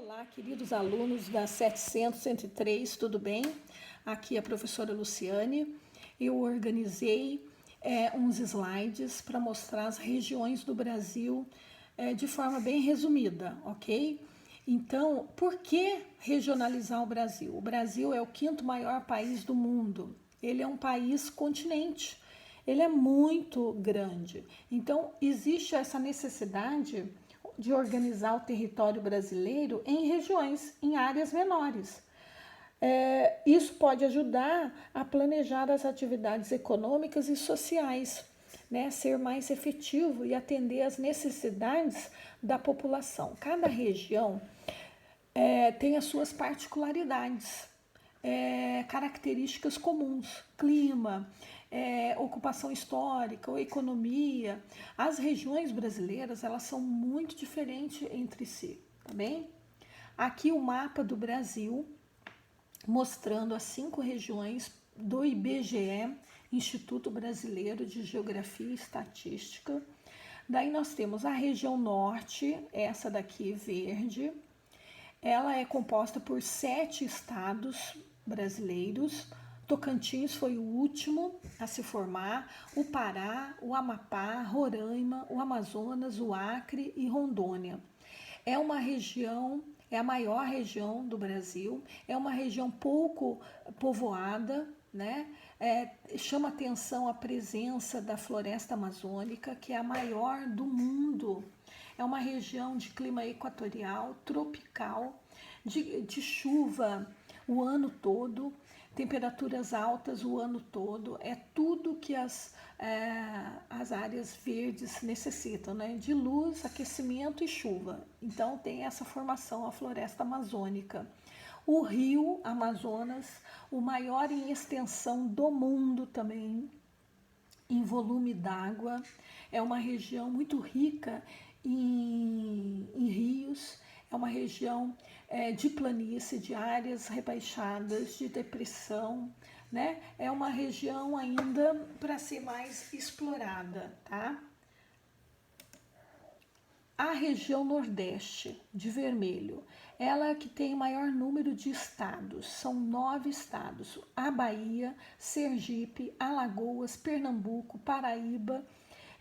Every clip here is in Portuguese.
Olá, queridos alunos da 700, 103, tudo bem? Aqui é a professora Luciane. Eu organizei uns slides para mostrar as regiões do Brasil de forma bem resumida, ok? Então, por que regionalizar o Brasil? O Brasil é o quinto maior país do mundo. Ele é um país continente. Ele é muito grande. Então, existe essa necessidade de organizar o território brasileiro em regiões, em áreas menores. Isso pode ajudar a planejar as atividades econômicas e sociais, né? Ser mais efetivo e atender às necessidades da população. Cada região tem as suas particularidades, características comuns, clima, ocupação histórica ou economia. As regiões brasileiras, elas são muito diferentes entre si, tá bem? Aqui o mapa do Brasil, mostrando as 5 regiões do IBGE, Instituto Brasileiro de Geografia e Estatística. Daí nós temos a região norte, essa daqui verde. Ela é composta por 7 estados brasileiros. Tocantins foi o último a se formar, o Pará, o Amapá, Roraima, o Amazonas, o Acre e Rondônia. É uma região, é a maior região do Brasil, é uma região pouco povoada, né? Chama atenção a presença da floresta amazônica, que é a maior do mundo. É uma região de clima equatorial, tropical, de chuva o ano todo, temperaturas altas o ano todo, é tudo que as áreas verdes necessitam, né? De luz, aquecimento e chuva. Então tem essa formação, a floresta amazônica. O rio Amazonas, o maior em extensão do mundo também, em volume d'água, é uma região muito rica em rios, é uma região de planície, de áreas rebaixadas, de depressão, né? É uma região ainda para ser mais explorada, tá? A região Nordeste, de vermelho, ela é que tem o maior número de estados, são 9 estados: a Bahia, Sergipe, Alagoas, Pernambuco, Paraíba,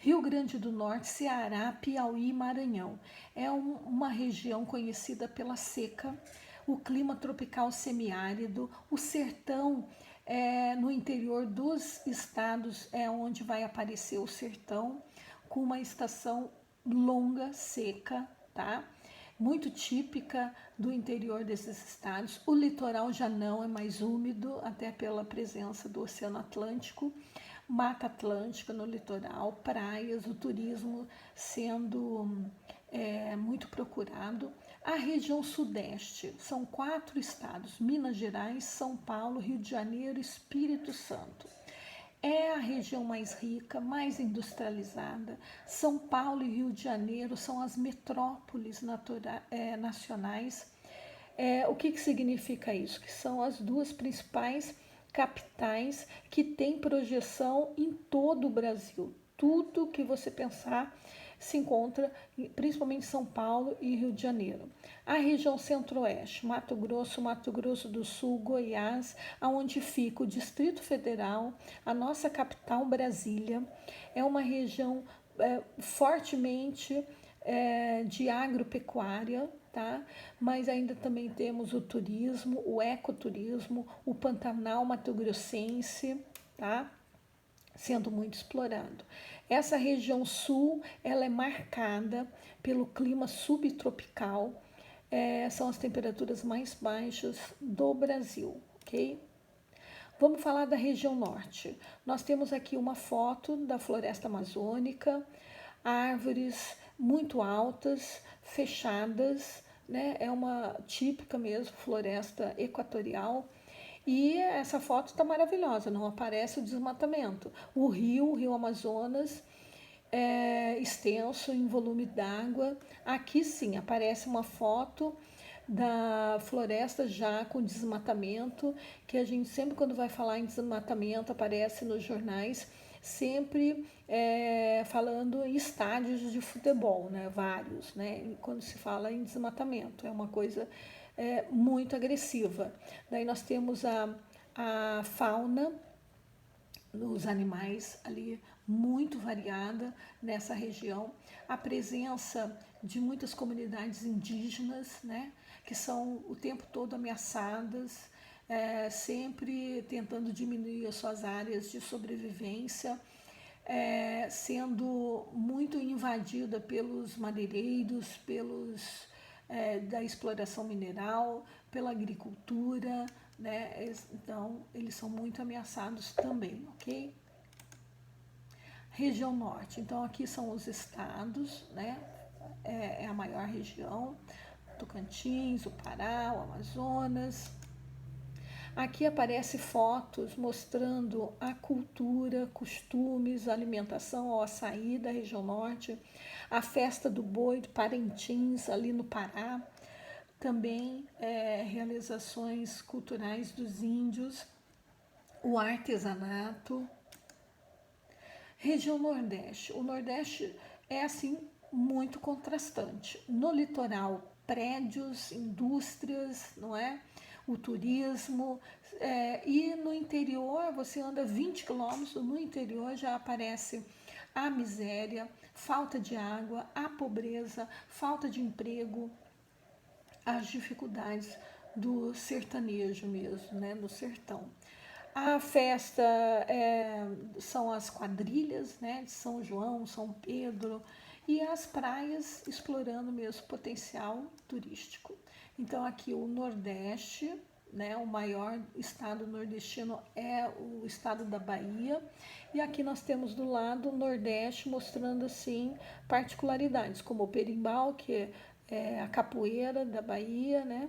Rio Grande do Norte, Ceará, Piauí e Maranhão. É uma região conhecida pela seca, o clima tropical semiárido, o sertão. No interior dos estados é onde vai aparecer o sertão, com uma estação longa, seca, tá? Muito típica do interior desses estados. O litoral já não é mais úmido, até pela presença do Oceano Atlântico. Mata Atlântica no litoral, praias, o turismo sendo muito procurado. A região sudeste, são 4 estados: Minas Gerais, São Paulo, Rio de Janeiro e Espírito Santo. É a região mais rica, mais industrializada. São Paulo e Rio de Janeiro são as metrópoles nacionais. O que significa isso? Que são as 2 principais capitais que têm projeção em todo o Brasil. Tudo que você pensar se encontra, principalmente São Paulo e Rio de Janeiro. A região centro-oeste, Mato Grosso do Sul, Goiás, aonde fica o Distrito Federal, a nossa capital Brasília, é uma região fortemente de agropecuária, tá? Mas ainda também temos o turismo, o ecoturismo, o Pantanal Mato-Grossense, tá? Sendo muito explorado. Essa região sul, ela é marcada pelo clima subtropical, são as temperaturas mais baixas do Brasil, ok? Vamos falar da região norte. Nós temos aqui uma foto da floresta amazônica, árvores muito altas, fechadas, né? É uma típica mesmo floresta equatorial. E essa foto está maravilhosa, não aparece o desmatamento. O rio Amazonas, extenso em volume d'água. Aqui sim aparece uma foto da floresta já com desmatamento, que a gente sempre quando vai falar em desmatamento aparece nos jornais. sempre falando em estádios de futebol, né, vários, né, quando se fala em desmatamento, é uma coisa muito agressiva. Daí nós temos a fauna, os animais ali muito variada nessa região, a presença de muitas comunidades indígenas, né, que são o tempo todo ameaçadas, sempre tentando diminuir as suas áreas de sobrevivência, sendo muito invadida pelos madeireiros, da exploração mineral, pela agricultura, né? Então, eles são muito ameaçados também, ok? Região Norte, então aqui são os estados, né? É a maior região, Tocantins, o Pará, o Amazonas. Aqui aparecem fotos mostrando a cultura, costumes, alimentação, o açaí da região norte, a festa do boi de Parintins, ali no Pará, também realizações culturais dos índios, o artesanato. Região Nordeste. O Nordeste é assim muito contrastante. No litoral, prédios, indústrias, não é? O turismo, e no interior, você anda 20 quilômetros, no interior já aparece a miséria, falta de água, a pobreza, falta de emprego, as dificuldades do sertanejo mesmo, né, do sertão. A festa são as quadrilhas, né, de São João, São Pedro, e as praias explorando mesmo o potencial turístico. Então aqui o Nordeste, né, o maior estado nordestino é o estado da Bahia, e aqui nós temos do lado o Nordeste mostrando assim particularidades, como o Perimbau, que é a capoeira da Bahia, né?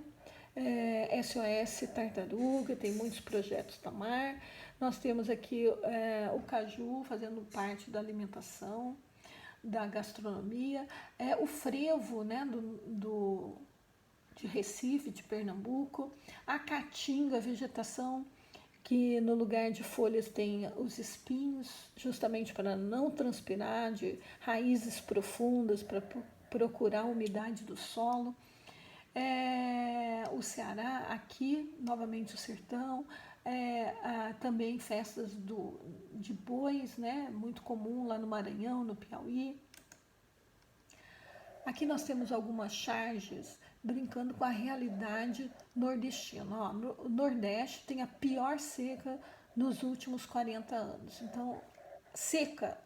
SOS Tartaruga, tem muitos projetos Tamar. Nós temos aqui o caju fazendo parte da alimentação, da gastronomia, o frevo, né, de Recife, de Pernambuco, a caatinga, a vegetação que no lugar de folhas tem os espinhos, justamente para não transpirar, de raízes profundas para procurar a umidade do solo. O Ceará, aqui, novamente o sertão, também festas de bois, né? Muito comum lá no Maranhão, no Piauí. Aqui nós temos algumas charges brincando com a realidade nordestina. Ó, o Nordeste tem a pior seca nos últimos 40 anos. Então, seca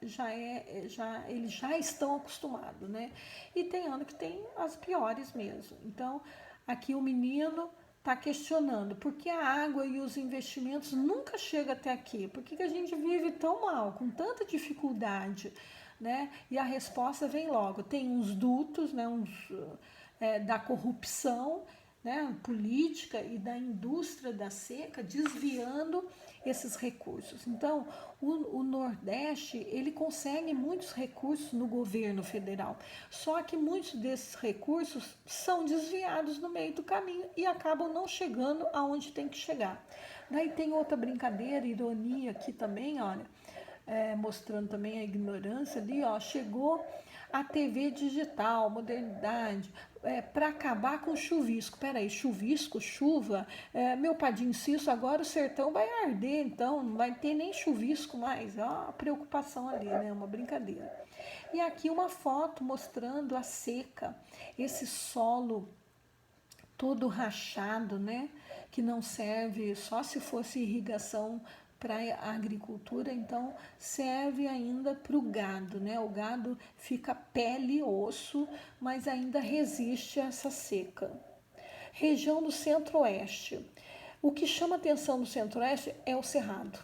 eles já estão acostumados, né? E tem ano que tem as piores mesmo. Então, aqui o menino está questionando por que a água e os investimentos nunca chegam até aqui? Por que a gente vive tão mal, com tanta dificuldade? Né? E a resposta vem logo. Tem uns dutos, né? Da corrupção, né? Política e da indústria da seca desviando esses recursos. Então, o Nordeste ele consegue muitos recursos no governo federal, só que muitos desses recursos são desviados no meio do caminho e acabam não chegando aonde tem que chegar. Daí tem outra brincadeira, ironia aqui também, olha, mostrando também a ignorância ali, ó, chegou a TV digital, modernidade, para acabar com o chuvisco. Peraí, chuvisco, chuva, meu padrinho Cício, agora o sertão vai arder, então não vai ter nem chuvisco mais. Ó, a preocupação ali, né? Uma brincadeira. E aqui uma foto mostrando a seca, esse solo todo rachado, né? Que não serve só se fosse irrigação para a agricultura, então serve ainda para o gado, né? O gado fica pele e osso, mas ainda resiste a essa seca. Região do Centro-Oeste. O que chama atenção no Centro-Oeste é o cerrado.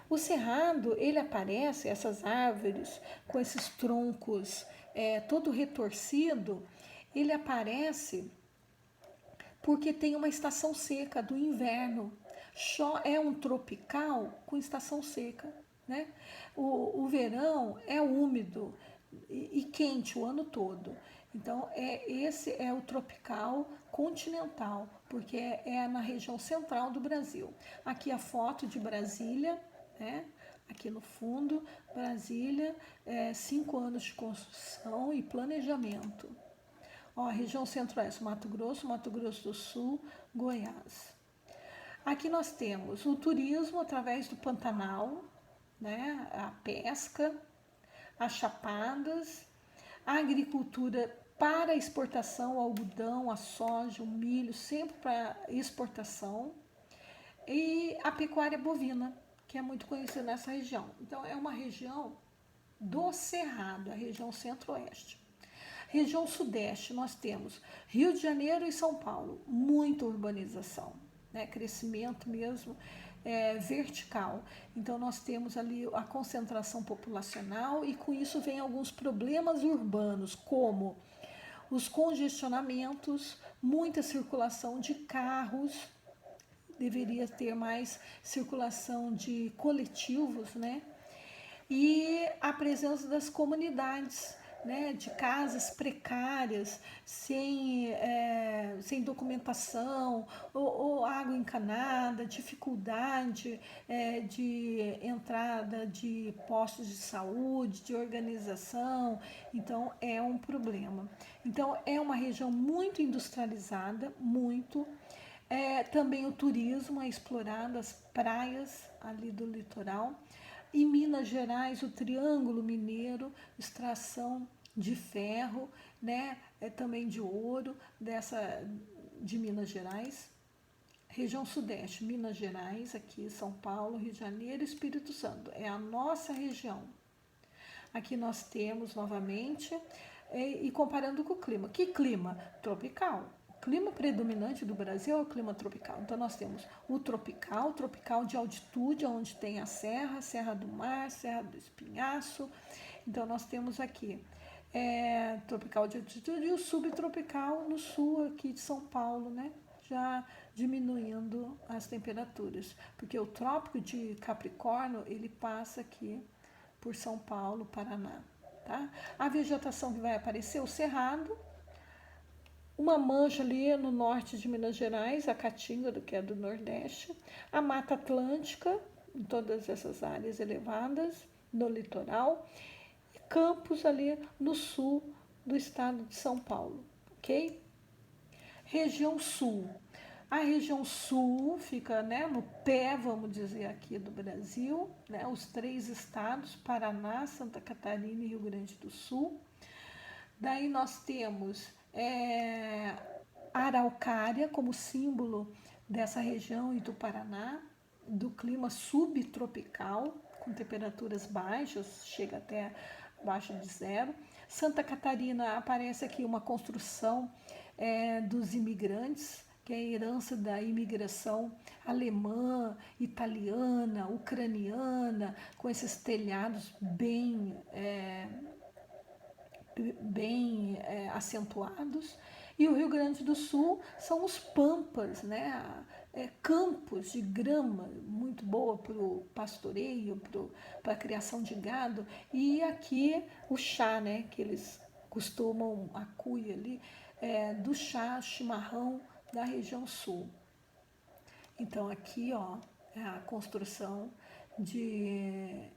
O cerrado, ele aparece, essas árvores com esses troncos todo retorcido, ele aparece porque tem uma estação seca do inverno. É um tropical com estação seca, né? O verão é úmido e quente o ano todo. Então, esse é o tropical continental, porque é na região central do Brasil. Aqui a foto de Brasília, né? Aqui no fundo, Brasília, 5 anos de construção e planejamento. Ó, região centro-oeste, Mato Grosso do Sul, Goiás. Aqui nós temos o turismo através do Pantanal, né, a pesca, as chapadas, a agricultura para exportação, o algodão, a soja, o milho, sempre para exportação, e a pecuária bovina, que é muito conhecida nessa região. Então, é uma região do Cerrado, a região centro-oeste. Região sudeste, nós temos Rio de Janeiro e São Paulo, muita urbanização, né? Crescimento mesmo vertical. Então, nós temos ali a concentração populacional e com isso vem alguns problemas urbanos, como os congestionamentos, muita circulação de carros, deveria ter mais circulação de coletivos, né? E a presença das comunidades, né, de casas precárias, sem documentação, ou água encanada, dificuldade de entrada de postos de saúde, de organização. Então, é um problema. Então, é uma região muito industrializada, muito. Também o turismo é explorado, as praias ali do litoral. Em Minas Gerais, o Triângulo Mineiro, extração de ferro, né? Também de ouro de Minas Gerais. Região Sudeste, Minas Gerais, aqui São Paulo, Rio de Janeiro e Espírito Santo. É a nossa região. Aqui nós temos novamente, e comparando com o clima. Que clima? Tropical. O clima predominante do Brasil é o clima tropical. Então, nós temos o tropical de altitude, onde tem a Serra do Mar, Serra do Espinhaço. Então, nós temos aqui tropical de altitude e o subtropical no sul aqui de São Paulo, né? Já diminuindo as temperaturas. Porque o trópico de Capricórnio, ele passa aqui por São Paulo, Paraná. Tá? A vegetação que vai aparecer, o cerrado, uma mancha ali no norte de Minas Gerais, a Caatinga, que é do Nordeste, a Mata Atlântica, em todas essas áreas elevadas, no litoral, e campos ali no sul do estado de São Paulo, ok? Região Sul. A região Sul fica, né, no pé, vamos dizer, aqui do Brasil, né, os 3 estados, Paraná, Santa Catarina e Rio Grande do Sul. Daí nós temos a araucária como símbolo dessa região e do Paraná, do clima subtropical, com temperaturas baixas, chega até abaixo de 0. Santa Catarina, aparece aqui uma construção dos imigrantes, que é a herança da imigração alemã, italiana, ucraniana, com esses telhados bem acentuados. E o Rio Grande do Sul são os pampas, né? Campos de grama, muito boa para o pastoreio, para a criação de gado. E aqui o chá, né? Que eles costumam, a cuia ali, do chá, chimarrão da região sul. Então aqui, ó, é a construção de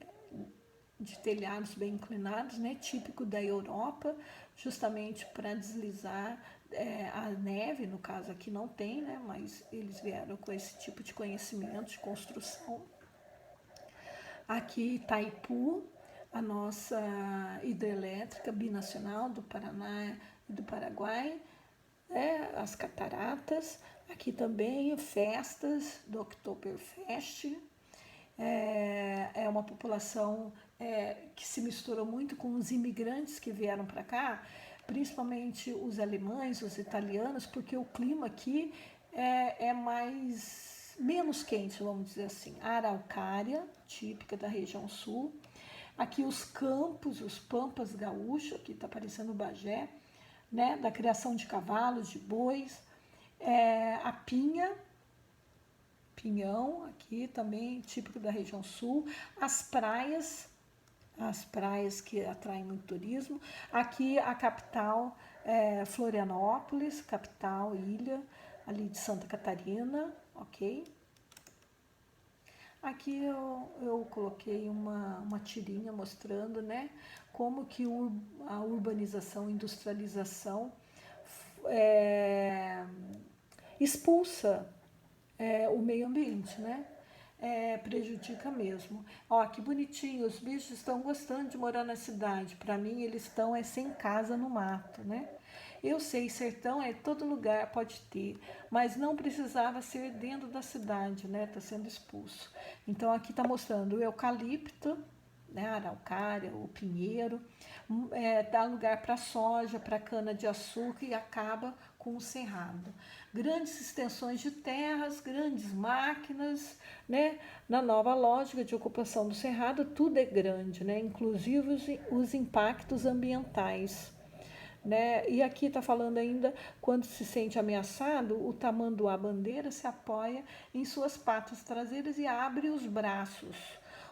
telhados bem inclinados, né, típico da Europa, justamente para deslizar a neve. No caso aqui não tem, né, mas eles vieram com esse tipo de conhecimento de construção. Aqui Itaipu, a nossa hidrelétrica binacional do Paraná e do Paraguai, as cataratas. Aqui também festas do Oktoberfest. É uma população que se misturou muito com os imigrantes que vieram para cá, principalmente os alemães, os italianos, porque o clima aqui é menos quente, vamos dizer assim. A araucária, típica da região sul. Aqui os campos, os pampas gaúchos, aqui está aparecendo o Bagé, né, da criação de cavalos, de bois. A pinhão, aqui também típico da região sul. As praias que atraem muito turismo. Aqui a capital, Florianópolis, capital, ilha ali de Santa Catarina, ok? Aqui eu coloquei uma tirinha mostrando, né, como que a urbanização, industrialização é, expulsa o meio ambiente, né? Prejudica mesmo. Ó, que bonitinho, os bichos estão gostando de morar na cidade. Para mim, eles estão sem casa no mato, né? Eu sei, sertão todo lugar, pode ter, mas não precisava ser dentro da cidade, né? Está sendo expulso. Então, aqui está mostrando o eucalipto, né, a araucária, o pinheiro, dá lugar para soja, para cana de açúcar e acaba com o cerrado. Grandes extensões de terras, grandes máquinas, né? Na nova lógica de ocupação do cerrado, tudo é grande, né? Inclusive os impactos ambientais. Né? E aqui está falando ainda, quando se sente ameaçado, o tamanduá-bandeira se apoia em suas patas traseiras e abre os braços,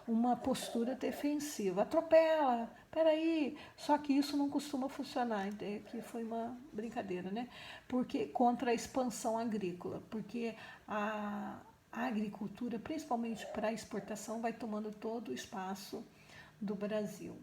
uma postura defensiva. Atropela, peraí. Só que isso não costuma funcionar, que foi uma brincadeira, né? Porque contra a expansão agrícola, porque a agricultura, principalmente para exportação, vai tomando todo o espaço do Brasil.